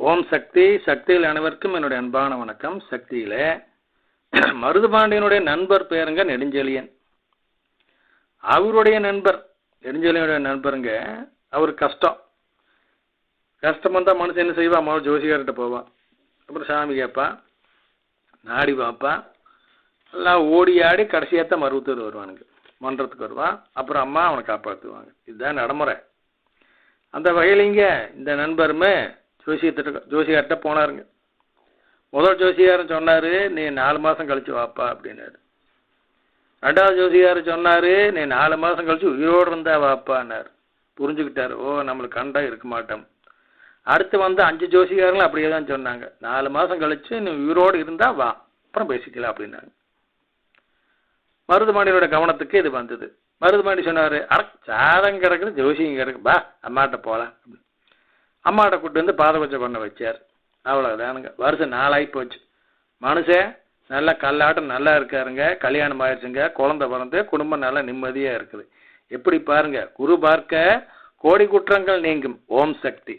ஓம் சக்தி. சக்தியில் அனைவருக்கும் என்னுடைய அன்பான வணக்கம். சக்தியில மருதுபாண்டியனுடைய நண்பர் பேருங்க நெடுஞ்செழியன். அவருடைய நண்பர் நெடுஞ்செழியனுடைய நண்பருங்க. அவர் கஷ்டம் வந்தால் மனுஷன் என்ன செய்வா? முதல் ஜோசிகார்கிட்ட போவான், அப்புறம் சாமி கேட்பான், நாடி பார்ப்பான், எல்லாம் ஓடி ஆடி கடைசியாகத்தான் மருவத்தூர் வருவானுங்க, மன்றத்துக்கு வருவான். அப்புறம் அம்மா அவனை காப்பாற்றுவாங்க. இதுதான் நடைமுறை. அந்த வகையிலிங்க இந்த நண்பருமே ஜோசிகார்கிட்ட போனாருங்க. முதல் ஜோசிகாரன் சொன்னார், நீ 4 மாதம் கழிச்சு வாப்பா அப்படின்னாரு. ரெண்டாவது ஜோசிகார் சொன்னார், நீ 4 மாதம் கழிச்சு உயிரோடு இருந்தா வாப்பான்னார். புரிஞ்சுக்கிட்டாரு, ஓ நம்மளுக்கு கண்டா இருக்க மாட்டோம். அடுத்து வந்து 5 ஜோசிகாரங்களும் அப்படியே தான் சொன்னாங்க, 4 மாதம் கழிச்சு நீ உயிரோடு இருந்தா வா, அப்புறம் பேசிக்கலாம் அப்படின்னாங்க. மருதுபாண்டியனோட கவனத்துக்கு இது வந்தது. மருதுபாண்டி சொன்னார், சாதம் கிடக்குது, ஜோசியம் கிடக்கு, பா அம்மாட்ட போகலாம். அம்மாட்ட கூட்டு வந்து பாதபூஜை பண்ண வச்சார். அவ்வளோதானுங்க. வருஷம் 4 ஆகி போச்சு. மனுஷன் நல்லா கல்லாட்டம் நல்லா இருக்காருங்க. கல்யாணம் ஆயிடுச்சுங்க, குழந்தை பிறந்து குடும்பம் நல்லா நிம்மதியாக இருக்குது. எப்படி பாருங்க, குரு பார்க்க கோடி குற்றங்கள் நீங்கும். ஓம் சக்தி.